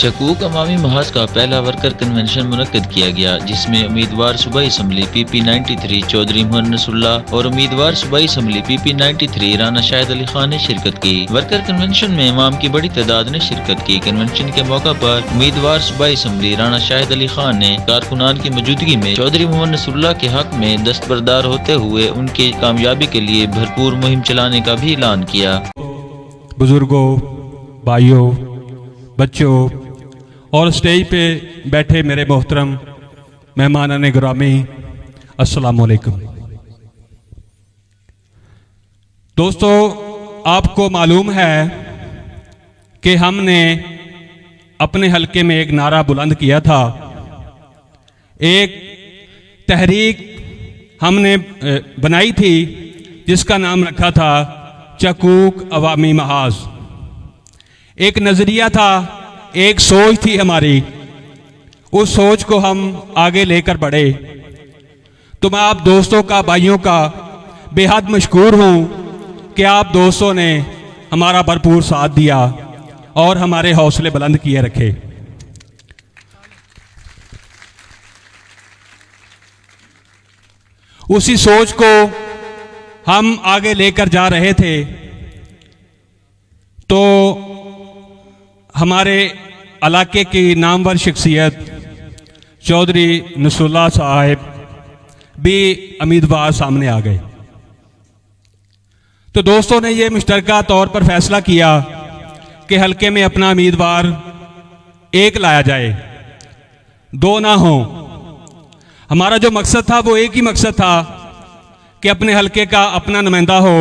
चकूक अवामी महाज का पहला worker convention मुनक्कद किया गया, जिसमें उम्मीदवार सूबाई assembly PP93 Chaudhary Mohammad Nasrallah और उम्मीदवार सूबाई असम्बली PP93 राना शाहिद अली खान ने शिरकत की। वर्कर कन्वेंशन में इमाम की बड़ी तादाद ने शिरकत की। कन्वेंशन के मौका पर उम्मीदवार सूबाई असम्बली राना शाहिद अली खान ने कारकुनान की मौजूदगी में चौधरी मोहम्मद नसरुल्लाह के हक में दस्तबरदार होते हुए उनकी कामयाबी के लिए भरपूर मुहिम चलाने का भी ऐलान किया। बुजुर्गों, भाइयों, बच्चों और स्टेज पे बैठे मेरे मोहतरम मेहमानान गिरामी, अस्सलाम वालेकुम। दोस्तों, आपको मालूम है कि हमने अपने हलके में एक नारा बुलंद किया था, एक तहरीक हमने बनाई थी जिसका नाम रखा था चकूक अवामी महाज। एक नज़रिया था, एक सोच थी हमारी, उस सोच को हम आगे लेकर बढ़े। तो मैं आप दोस्तों का, भाइयों का बेहद मशकूर हूँ कि आप दोस्तों ने हमारा भरपूर साथ दिया और हमारे हौसले बुलंद किए रखे। उसी सोच को हम आगे लेकर जा रहे थे तो हमारे इलाके की नामवर शख्सियत चौधरी नसरुल्लाह साहब भी उम्मीदवार सामने आ गए। तो दोस्तों ने ये मुश्तरका तौर पर फैसला किया कि हलके में अपना उम्मीदवार एक लाया जाए, दो ना हो। हमारा जो मकसद था वो एक ही मकसद था कि अपने हलके का अपना नुमाइंदा हो।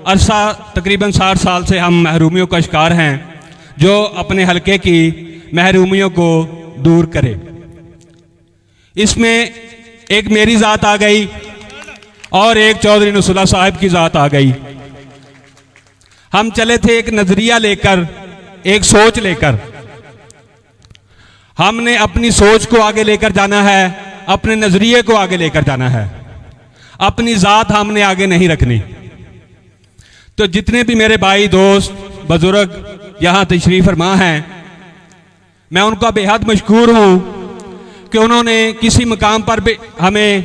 अरसा तकरीबन 60 साल से हम महरूमियों का शिकार हैं, जो अपने हलके की महरूमियों को दूर करे। इसमें एक मेरी ज़ात आ गई और एक चौधरी नसरुल्लाह साहब की ज़ात आ गई। हम चले थे एक नज़रिया लेकर, एक सोच लेकर। हमने अपनी सोच को आगे लेकर जाना है, अपने नज़रिए को आगे लेकर जाना है, अपनी ज़ात हमने आगे नहीं रखनी। तो जितने भी मेरे भाई, दोस्त, बुजुर्ग यहाँ तशरीफ़ फरमा हैं, मैं उनका बेहद मशकूर हूँ कि उन्होंने किसी मकाम पर भी हमें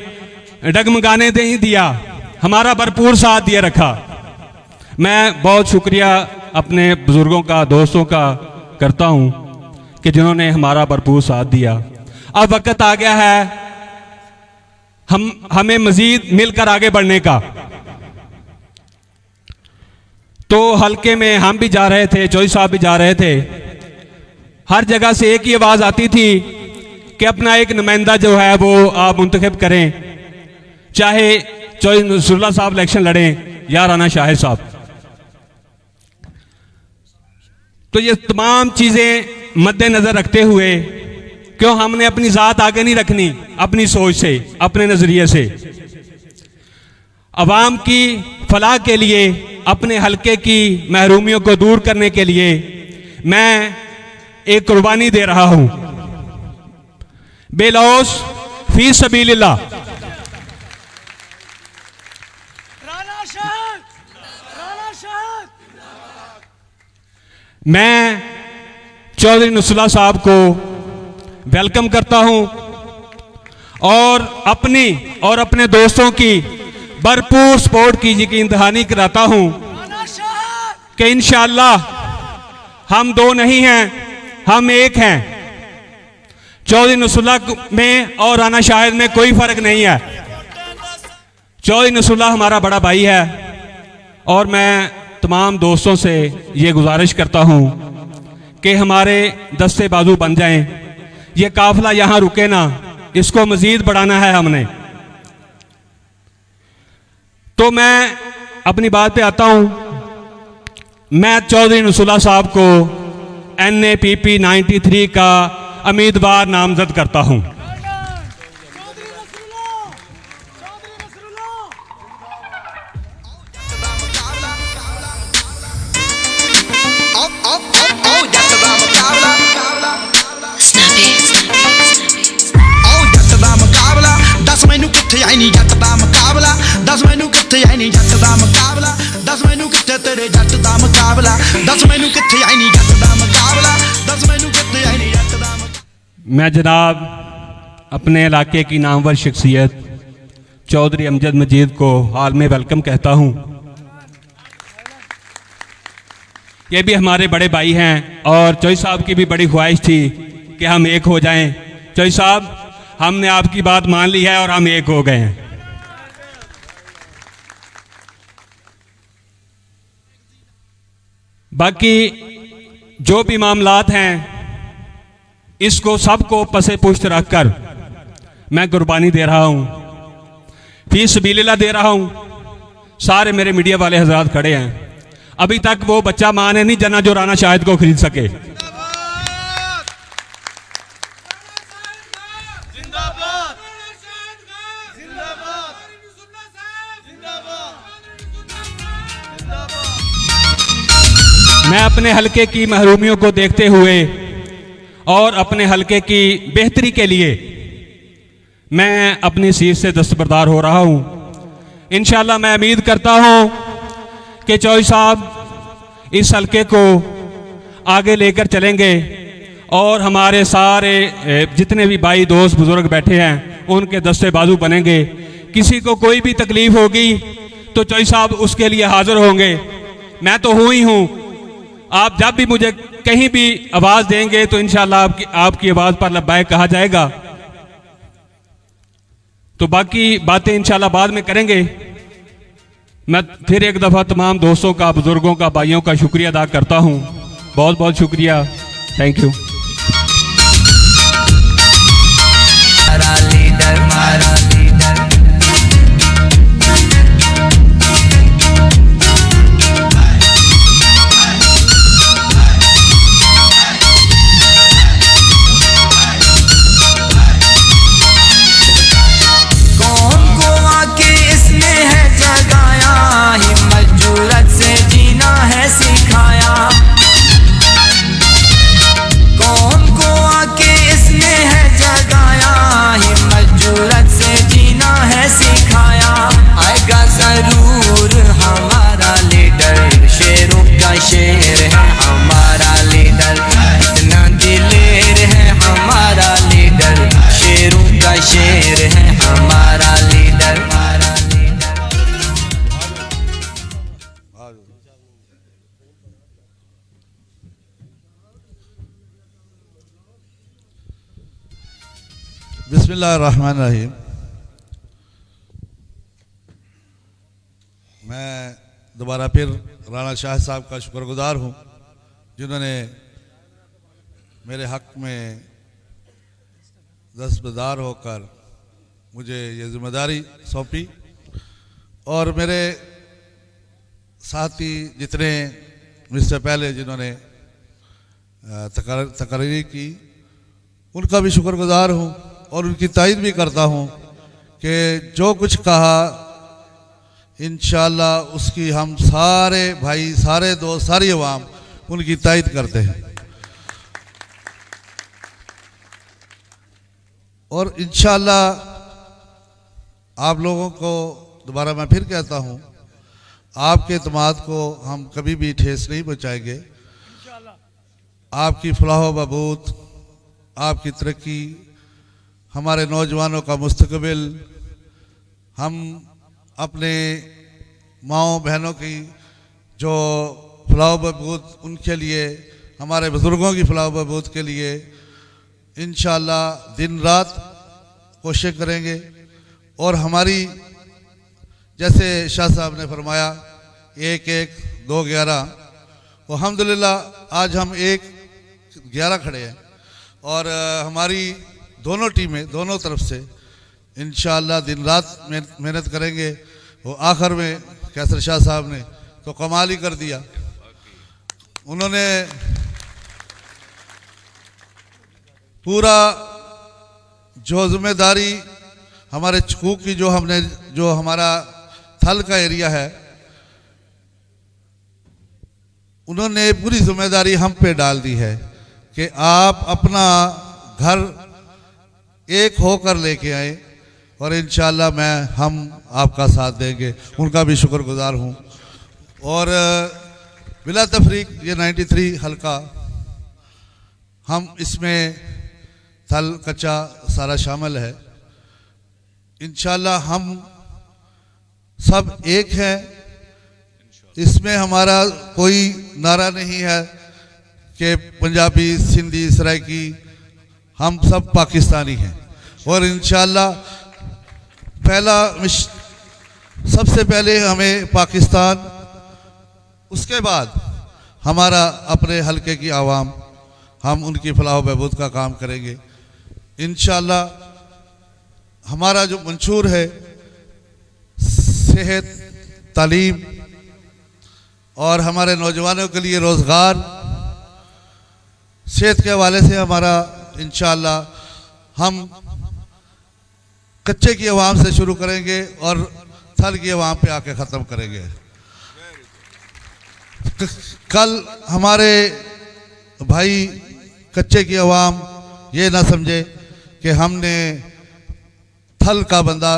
डगमगाने नहीं दिया, हमारा भरपूर साथ दिए रखा। मैं बहुत शुक्रिया अपने बुजुर्गों का, दोस्तों का करता हूँ कि जिन्होंने हमारा भरपूर साथ दिया। अब वक्त आ गया है हमें मजीद मिलकर आगे बढ़ने का। तो हलके में हम भी जा रहे थे, चौधरी साहब भी जा रहे थे। हर जगह से एक ही आवाज़ आती थी कि अपना एक नुमाइंदा जो है वो आप मुंतखब करें, चाहे चौधरी नसरुल्लाह साहब इलेक्शन लड़ें या राना शाहिद साहब। तो ये तमाम चीज़ें मद्देनज़र रखते हुए, क्यों हमने अपनी ज़ात आगे नहीं रखनी, अपनी सोच से, अपने नज़रिए से। अवाम की फलाह के लिए, अपने हलके की महरूमियों को दूर करने के लिए मैं एक कुर्बानी दे रहा हूं, बेलौस फी सबीलिल्लाह। मैं चौधरी नसरुल्लाह साहब को वेलकम करता हूं और अपनी और अपने दोस्तों की भरपूर सपोर्ट की यकीन दहानी कराता हूं कि इंशाअल्लाह हम दो नहीं हैं, हम एक हैं। चौधरी नसरुल्लाह में और राना शाहिद में कोई फर्क नहीं है। चौधरी नसरुल्लाह हमारा बड़ा भाई है और मैं तमाम दोस्तों से ये गुजारिश करता हूं कि हमारे दस्ते बाजू बन जाएं। ये काफिला यहां रुके ना, इसको मजीद बढ़ाना है हमने। तो मैं अपनी बात पे आता हूं। मैं चौधरी नसरुल्लाह साहब को NAPP93 का उम्मीदवार नामजद करता हूं। दस मैनू कित्थे आई नी जट दा मुकाबला, दस मैनू कित्थे तेरे जट दा मुकाबला, दस मैनू कित्थे आई नी जट दा मुकाबला, दस मैनू कित्थे आई नी। मैं जनाब अपने इलाके की नामवर शख्सियत चौधरी अमजद मजीद को हाल में वेलकम कहता हूँ। ये भी हमारे बड़े भाई हैं और चौधरी साहब की भी बड़ी ख्वाहिश थी कि हम एक हो जाएं। चौधरी साहब, हमने आपकी बात मान ली है और हम एक हो गए हैं। बाकी जो भी मामलात हैं इसको सबको पसे पुश्त रखकर मैं कुर्बानी दे रहा हूं, फी सबीलिल्लाह दे रहा हूं। सारे मेरे मीडिया वाले हजरात खड़े हैं। अभी तक वो बच्चा मां ने नहीं जना जो राना शाहिद को खरीद सके। मैं अपने हलके की महरूमियों को देखते हुए और अपने हलके की बेहतरी के लिए मैं अपनी सीट से दस्तबरदार हो रहा हूं। इंशाल्लाह मैं उम्मीद करता हूं कि चौधरी साहब इस हलके को आगे लेकर चलेंगे और हमारे सारे जितने भी भाई दोस्त बुजुर्ग बैठे हैं उनके दस्ते बाजू बनेंगे। किसी को कोई भी तकलीफ होगी तो चौधरी साहब उसके लिए हाजिर होंगे। मैं तो हूं ही हूं। आप जब भी मुझे कहीं भी आवाज देंगे तो इंशाल्लाह आपकी आवाज पर लब्बाइक कहा जाएगा। तो बाकी बातें इंशाल्लाह बाद में करेंगे। मैं फिर एक दफा तमाम दोस्तों का, बुजुर्गों का, भाइयों का शुक्रिया अदा करता हूं। बहुत बहुत शुक्रिया। Thank you. बिस्मिल्लाहिर्रहमानिर्रहीम। मैं दोबारा फिर राना शाह साहब का शुक्रगुजार हूँ जिन्होंने मेरे हक में दस्तबरदार होकर मुझे ये जिम्मेदारी सौंपी और मेरे साथी जितने मुझसे पहले जिन्होंने तकरीर की उनका भी शुक्रगुजार हूँ और उनकी तायद भी करता हूँ कि जो कुछ कहा इंशाअल्लाह उसकी हम सारे भाई, सारे दोस्त, सारी अवाम उनकी तायद करते हैं। और इंशाअल्लाह आप लोगों को दोबारा मैं फिर कहता हूँ, आपके एतमाद को हम कभी भी ठेस नहीं पहुँचाएंगे। आपकी फलाह व बहबूद, आपकी तरक्की, हमारे नौजवानों का मुस्तकबिल, हम अपने माओ बहनों की जो फलाह बहबूद उनके लिए, हमारे बुज़ुर्गों की फलाह बहबूद के लिए इंशाअल्लाह दिन रात कोशिश करेंगे। और हमारी जैसे शाह साहब ने फरमाया 1-1, 2-11, अल्हम्दुलिल्लाह आज हम 1-11 खड़े हैं और हमारी दोनों टीमें दोनों तरफ से इंशाअल्लाह दिन रात मेहनत करेंगे। वो आखिर में कैसर शाह साहब ने तो कमाल ही कर दिया। उन्होंने पूरा जो जिम्मेदारी हमारे चकूक की जो हमारा थल का एरिया है, उन्होंने पूरी जिम्मेदारी हम पे डाल दी है कि आप अपना घर एक होकर लेके आए और इंशाअल्लाह हम आपका साथ देंगे। उनका भी शुक्रगुजार हूँ। और बिला तफरीक ये 93 हल्का हम इसमें थल कच्चा सारा शामिल है। इंशाल्लाह हम सब एक हैं, इसमें हमारा कोई नारा नहीं है कि पंजाबी, सिंधी, सराइकी, हम सब पाकिस्तानी हैं। और इंशाल्लाह सबसे पहले हमें पाकिस्तान, उसके बाद हमारा अपने हलके की आवाम, हम उनकी फलाह बहबूद का काम करेंगे इंशाल्लाह। हमारा जो मंशूर है सेहत, तालीम और हमारे नौजवानों के लिए रोज़गार, सेहत के हवाले से हमारा इंशाल्लाह हम कच्चे की आवाम से शुरू करेंगे और थल की आवाम पे आके ख़त्म करेंगे। कल हमारे भाई कच्चे की आवाम ये ना समझे कि हमने थल का बंदा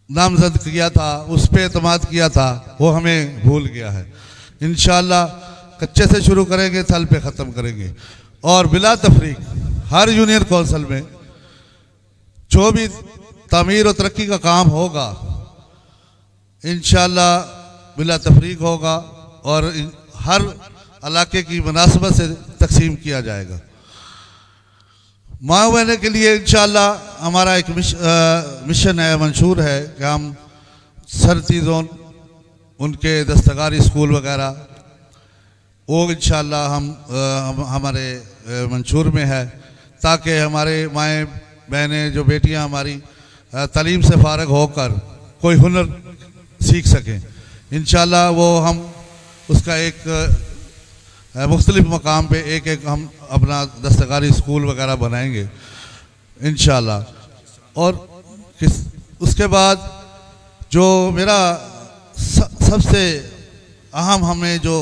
नामजद किया था, उस पर एतमाद किया था, वो हमें भूल गया है। इंशाल्लाह कच्चे से शुरू करेंगे, थल पे ख़त्म करेंगे। और बिला तफरीक हर यूनियन कौंसिल में जो भी तामीर और तरक्की का काम होगा इंशाल्लाह बिला तफरीक होगा और हर इलाके की मुनासबत से तकसीम किया जाएगा। माँ बहने के लिए इंशाल्लाह हमारा एक मिशन है, मंशूर है कि हम सरती जोन, उनके दस्तकारी स्कूल वगैरह, वो इंशाल्लाह हमारे मंशूर में है, ताकि हमारे माएँ बहनें, जो बेटियां हमारी तालीम से फारग होकर कोई हुनर सीख सकें। इंशाल्लाह वो हम उसका एक मुख्तलिफ मकाम पे एक हम अपना दस्तकारी स्कूल वगैरह बनाएंगे इंशाल्लाह। और उसके बाद जो मेरा सबसे अहम हमें जो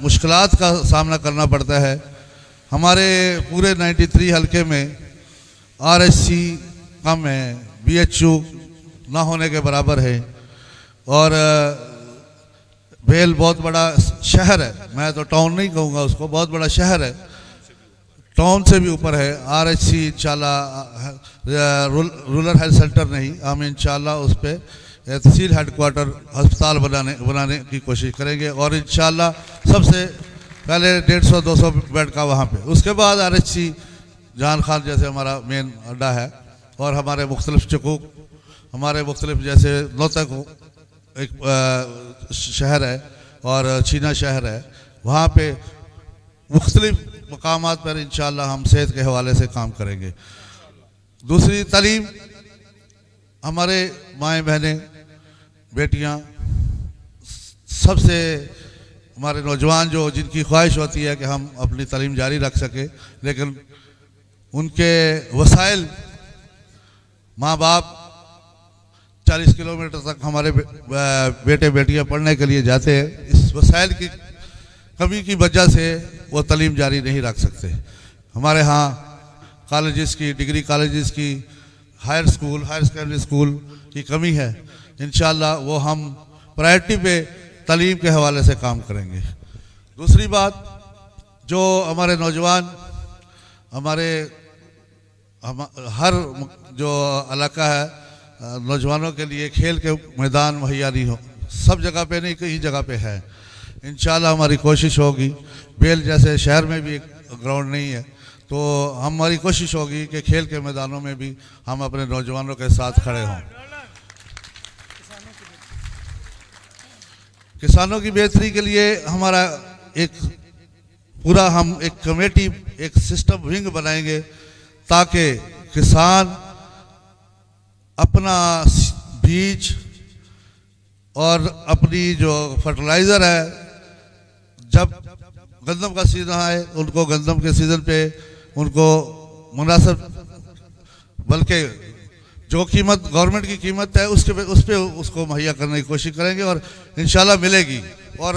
मुश्किलात का सामना करना पड़ता है, हमारे पूरे 93 हलके में RSC कम है, BHU ना होने के बराबर है, और भेल बहुत बड़ा शहर है, मैं तो टाउन नहीं कहूँगा उसको, बहुत बड़ा शहर है, टाउन से भी ऊपर है। RHC इंशाल्लाह रूरल हेल्थ सेंटर नहीं, हम इंशाल्लाह उस पर तहसील हेडक्वार्टर अस्पताल बनाने की कोशिश करेंगे। और इंशाल्लाह सबसे पहले 150-200 बेड का वहाँ पे, उसके बाद RHC जान खान जैसे हमारा मेन अड्डा है, और हमारे मुख्तलिफ चकूक, हमारे मुख्तलिफ जैसे नौतक एक शहर है और चीना शहर है, वहाँ पे मुख्तलिफ मकामात पर इंशाल्लाह हम सेहत के हवाले से काम करेंगे। दूसरी तालीम, हमारे माएँ बहनें बेटियाँ, सबसे हमारे नौजवान जो जिनकी ख्वाहिश होती है कि हम अपनी तालीम जारी रख सके, लेकिन उनके वसाइल, माँ बाप 40 किलोमीटर तक हमारे बेटे बेटियां पढ़ने के लिए जाते हैं, इस वसाइल की कमी की वजह से वो तालीम जारी नहीं रख सकते। हमारे यहाँ कॉलेजेस की, डिग्री कॉलेजेस की, हायर सेकेंडरी स्कूल की कमी है। इंशाल्लाह वो हम प्रायोरिटी पे तालीम के हवाले से काम करेंगे। दूसरी बात, जो हमारे नौजवान, हर जो इलाका है, नौजवानों के लिए खेल के मैदान मुहैया नहीं हो, सब जगह पे नहीं, कई जगह पे है। इंशाल्लाह हमारी कोशिश होगी, बेल जैसे शहर में भी एक ग्राउंड नहीं है, तो हमारी कोशिश होगी कि खेल के मैदानों में भी हम अपने नौजवानों के साथ खड़े हों। किसानों की बेहतरी के लिए हमारा एक पूरा हम एक कमेटी, एक सिस्टम विंग बनाएंगे, ताकि किसान अपना बीज और अपनी जो फर्टिलाइज़र है, जब गंदम का सीज़न आए उनको गंदम के सीज़न पे उनको मुनासिब, बल्कि जो कीमत गवर्नमेंट की कीमत है उस पे उसको मुहैया करने की कोशिश करेंगे और इंशाल्लाह मिलेगी। और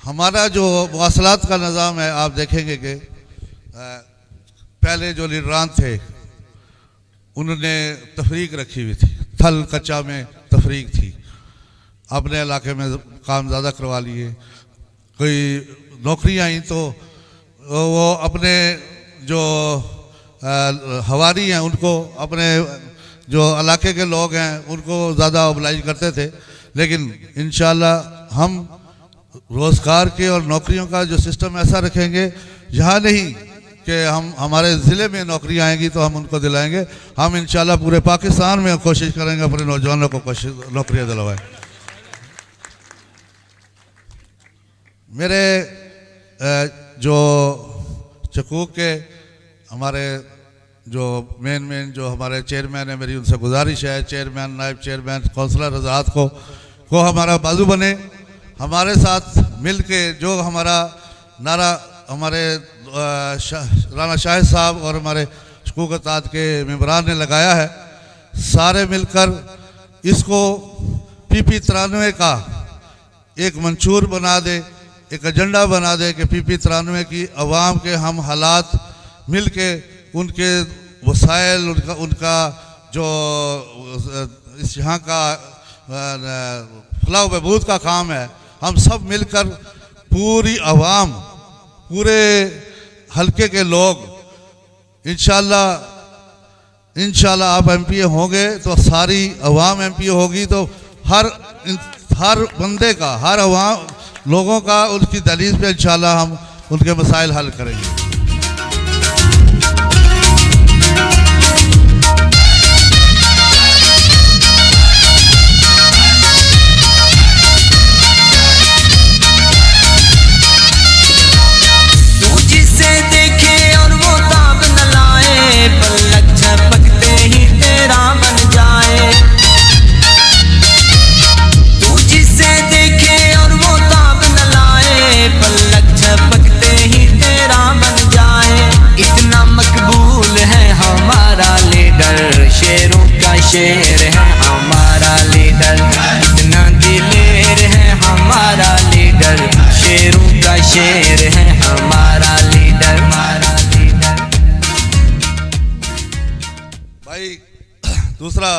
हमारा जो मवासलात का निज़ाम है, आप देखेंगे कि पहले जो लीडरान थे उन्होंने तफरीक रखी हुई थी, थल कच्चा में तफरीक थी, अपने इलाके में काम ज़्यादा करवा लिए, कोई नौकरियाँ आई तो वो अपने जो हवारी हैं उनको, अपने जो इलाके के लोग हैं उनको ज़्यादा ओबलाइज करते थे। लेकिन इंशाल्लाह हम रोज़गार के और नौकरियों का जो सिस्टम ऐसा रखेंगे, यहाँ नहीं कि हम हमारे ज़िले में नौकरी आएंगी तो हम उनको दिलाएंगे, हम इंशाल्लाह पूरे पाकिस्तान में कोशिश करेंगे अपने नौजवानों को नौकरियाँ दिलवाएं। मेरे जो चकूक के हमारे जो मेन जो हमारे चेयरमैन है, मेरी उनसे गुजारिश है, चेयरमैन, नायब चेयरमैन, काउंसलर हज़रात को हमारा बाजू बने, हमारे साथ मिल के जो हमारा नारा हमारे राना शाहिद साहब और हमारे शकूक अताद के मेंबरान ने लगाया है, सारे मिलकर इसको PP 93 का एक मंशूर बना दे, एक एजेंडा बना दे कि PP 93 की आवाम के हम हालात मिल के उनके वसाइल, उनका जो इस यहाँ का फलाह बहबूद का काम है, हम सब मिलकर पूरी आवाम, पूरे हल्के के लोग इंशाल्लाह आप MP होंगे तो सारी आवाम MP होगी, तो हर बंदे का, हर आवाम लोगों का उनकी दहलीज पे इंशाल्लाह हम उनके मसाइल हल करेंगे। शेर है हमारा लीडर, इतना दिलेर है हमारा लीडर, शेरों का शेर है हमारा लीडर, हमारा लीडर। भाई दूसरा,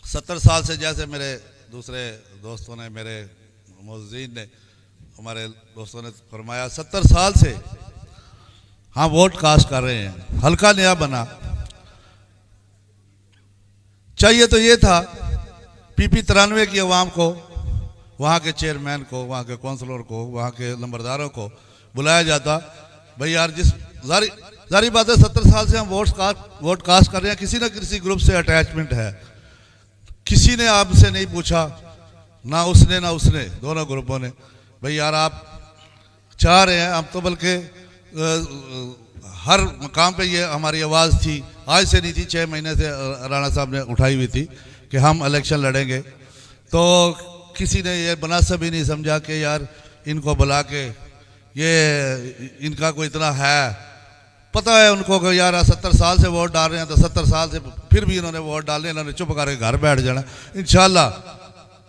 70 साल से, जैसे मेरे दूसरे दोस्तों ने, मेरे मोअज़्ज़ीन ने, हमारे दोस्तों ने फरमाया, 70 साल से हाँ वोट कास्ट कर रहे हैं, हल्का नया बना। चाहिए तो ये था PP 93 की आवाम को, वहाँ के चेयरमैन को, वहाँ के काउंसलर को, वहाँ के नंबरदारों को बुलाया जाता। भाई यार, जिस जारी बात है, 70 साल से हम वोट कास्ट कर रहे हैं, किसी न किसी ग्रुप से अटैचमेंट है, किसी ने आपसे नहीं पूछा, ना उसने, दोनों ग्रुपों ने। भाई यार, आप चाह रहे हैं, हम तो बल्कि हर मकाम पे ये हमारी आवाज़ थी, आज से नहीं थी, 6 महीने से राणा साहब ने उठाई हुई थी कि हम इलेक्शन लड़ेंगे। तो किसी ने ये मुनासिब ही नहीं समझा कि यार इनको बुला के, ये इनका कोई इतना है, पता है उनको कि यार 70 साल से वोट डाल रहे हैं, तो 70 साल से फिर भी इन्होंने वोट डाले, इन्होंने चुप करके घर बैठ जाना। इंशाल्लाह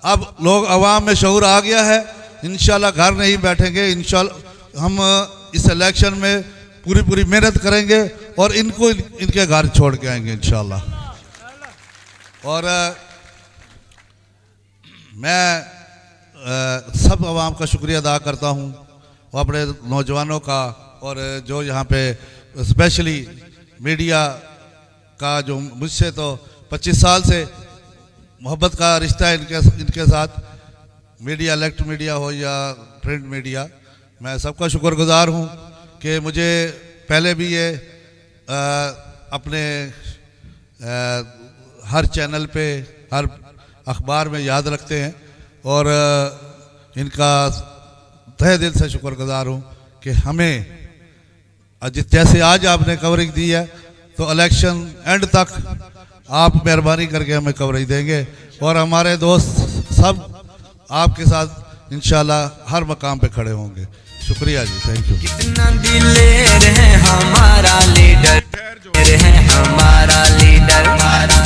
अब लोग आवाम में शऊर आ गया है, इंशाल्लाह घर नहीं बैठेंगे, इंशाल्लाह हम इस इलेक्शन में पूरी मेहनत करेंगे और इनको इनके घर छोड़ के आएंगे इंशाल्लाह। और मैं सब आवाम का शुक्रिया अदा करता हूँ, अपने नौजवानों का, और जो यहाँ पे स्पेशली मीडिया का, जो मुझसे तो 25 साल से मोहब्बत का रिश्ता है इनके साथ, मीडिया, इलेक्ट्रिक मीडिया हो या प्रिंट मीडिया, मैं सबका शुक्रगुजार हूँ कि मुझे पहले भी ये अपने हर चैनल पे, हर अखबार में याद रखते हैं, और इनका तहे दिल से शुक्रगुजार हूँ कि हमें जैसे आज आपने कवरेज दी है, तो इलेक्शन एंड तक आप मेहरबानी करके हमें कवरेज देंगे, और हमारे दोस्त सब आपके साथ इंशाल्लाह हर मकाम पे खड़े होंगे। शुक्रिया जी, थैंक यू। कितना दिलेर है हमारा लीडर, है हमारा लीडर, हमारा